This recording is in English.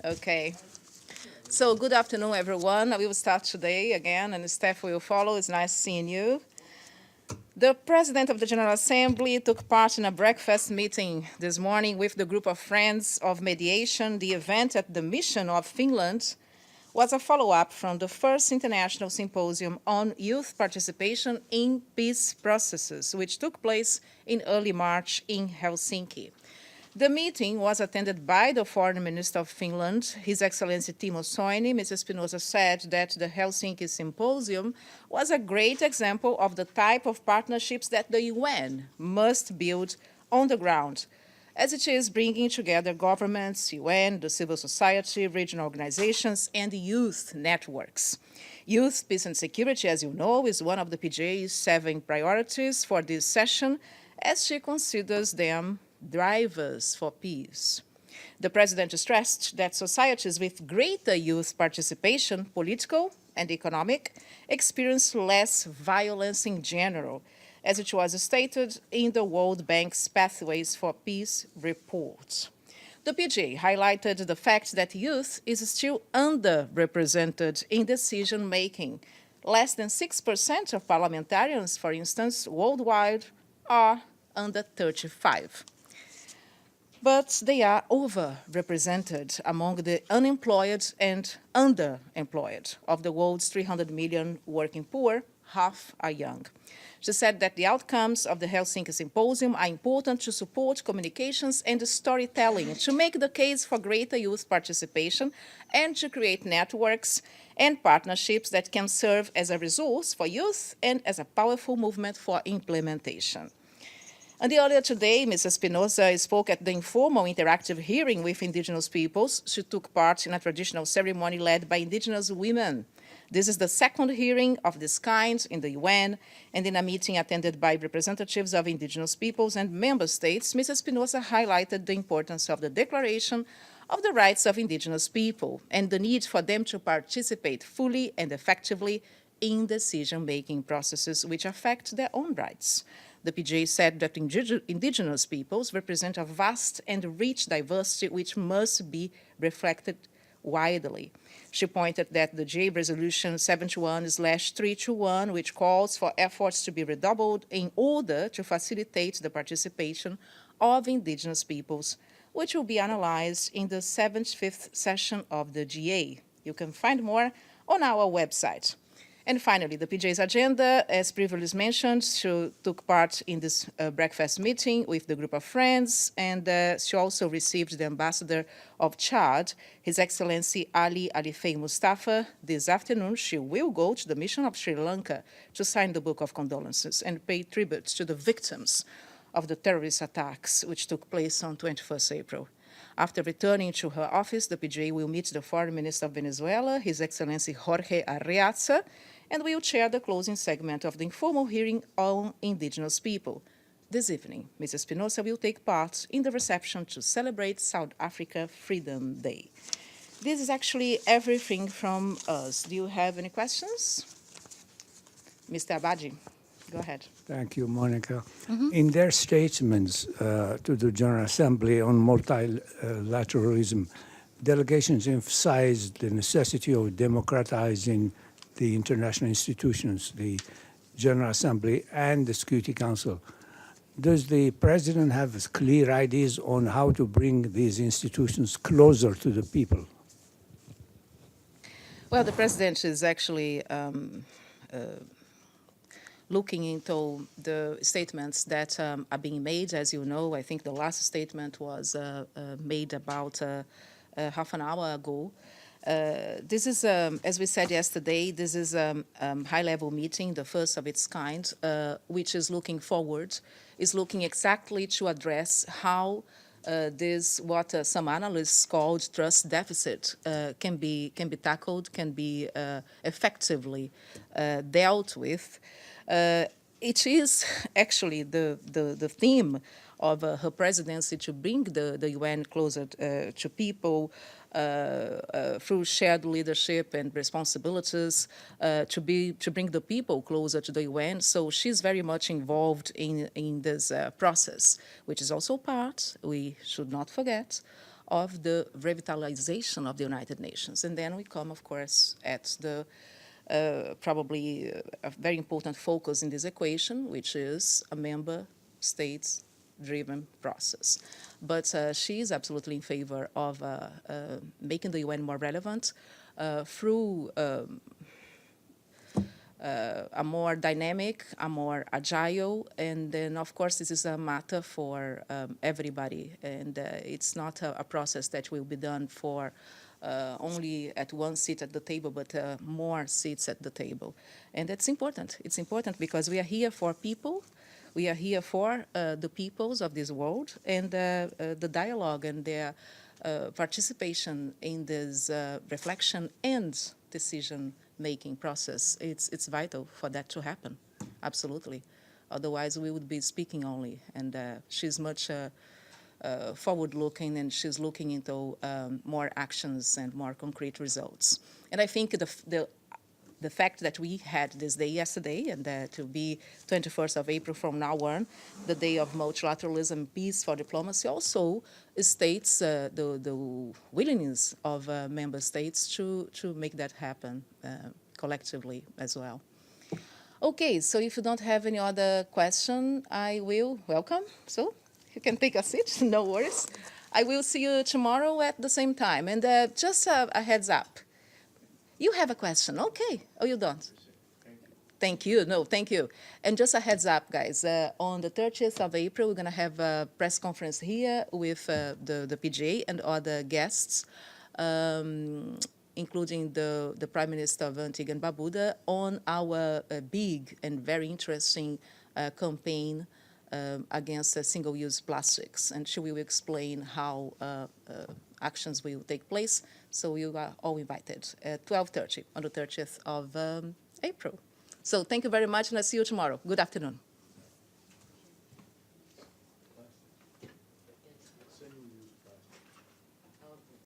Okay. So good afternoon, everyone. We will start today again, and the staff will follow. It's nice seeing you. The President of the General Assembly took part in a breakfast meeting this morning with the group of Friends of Mediation. The event at the Mission of Finland was a follow-up from the First International Symposium on Youth Participation in Peace Processes, which took place in early March in Helsinki. The meeting was attended by the Foreign Minister of Finland, His Excellency Timo Soini. Mrs. Espinosa said that the Helsinki Symposium was a great example of the type of partnerships that the UN must build on the ground, as it is bringing together governments, UN, the civil society, regional organizations, and youth networks. Youth, peace and security, as you know, is one of the PJ's 7 priorities for this session, as she considers them drivers for peace. The President stressed that societies with greater youth participation, political and economic, experience less violence in general, as it was stated in the World Bank's Pathways for Peace report. The PJ highlighted the fact that youth is still underrepresented in decision-making. Less than 6% of parliamentarians, for instance, worldwide, are under 35. But they are overrepresented among the unemployed and underemployed. Of the world's 300 million working poor, half are young. She said that the outcomes of the Helsinki Symposium are important to support communications and storytelling, to make the case for greater youth participation, and to create networks and partnerships that can serve as a resource for youth and as a powerful movement for implementation. And earlier today, Ms. Espinosa spoke at the informal interactive hearing with indigenous peoples. She took part in a traditional ceremony led by indigenous women. This is the second hearing of this kind in the UN, and in a meeting attended by representatives of indigenous peoples and member states, Ms. Espinosa highlighted the importance of the Declaration of the Rights of Indigenous People and the need for them to participate fully and effectively in decision-making processes which affect their own rights. The PJ said that indigenous peoples represent a vast and rich diversity which must be reflected widely. She pointed that the J Resolution 71/321, which calls for efforts to be redoubled in order to facilitate the participation of indigenous peoples, which will be analyzed in the 75th session of the GA. You can find more on our website. And finally, the PJ's agenda, as previously mentioned, she took part in this breakfast meeting with the group of friends, and she also received the ambassador of Chad, His Excellency Ali Alifei Mustafa. This afternoon, she will go to the mission of Sri Lanka to sign the Book of Condolences and pay tribute to the victims of the terrorist attacks which took place on 21st April. After returning to her office, the PJ will meet the Foreign Minister of Venezuela, His Excellency Jorge Arreaza, and will chair the closing segment of the informal hearing on indigenous people. This evening, Ms. Espinosa will take part in the reception to celebrate South Africa Freedom Day. This is actually everything from us. Do you have any questions? Mr. Abadi, go ahead. Thank you, Monica. In their statements to the General Assembly on multilateralism, delegations emphasized the necessity of democratizing the international institutions, the General Assembly and the Security Council. Does the President have clear ideas on how to bring these institutions closer to the people? Well, the President is actually looking into the statements that are being made. As you know, I think the last statement was made about half an hour ago. This is, as we said yesterday, this is a high-level meeting, the first of its kind, which is looking forward, is looking exactly to address how this, what some analysts called trust deficit, can be tackled, can be effectively dealt with. It is actually the theme of her presidency to bring the UN closer to people through shared leadership and responsibilities, to bring the people closer to the UN. So she's very much involved in this process, which is also part, we should not forget, of the revitalization of the United Nations. And then we come, of course, at the probably a very important focus in this equation, which is a member states-driven process. But she is absolutely in favor of making the UN more relevant through a more dynamic, a more agile, and then, of course, this is a matter for everybody, and it's not a process that will be done for only at one seat at the table, but more seats at the table. And that's important. It's important because we are here for people. We are here for the peoples of this world, and the dialogue and their participation in this reflection and decision-making process, it's vital for that to happen, absolutely. Otherwise, we would be speaking only, and she's much forward-looking, and she's looking into more actions and more concrete results. And I think the fact that we had this day yesterday, and to be 21st of April from now on, the day of multilateralism, peace for diplomacy, also states the willingness of member states to make that happen collectively as well. Okay, so if you don't have any other question, I will welcome. So you can take a seat, no worries. I will see you tomorrow at the same time. And just a heads up. You have a question, okay. Oh, you don't? Thank you, no, thank you. And just a heads up, guys, on the 30th of April, we're gonna have a press conference here with the PGA and other guests, including the Prime Minister of Antigua and Barbuda, on our big and very interesting campaign against single-use plastics. And she will explain how actions will take place. So you are all invited at 12:30 on the 30th of April. So thank you very much, and I'll see you tomorrow. Good afternoon.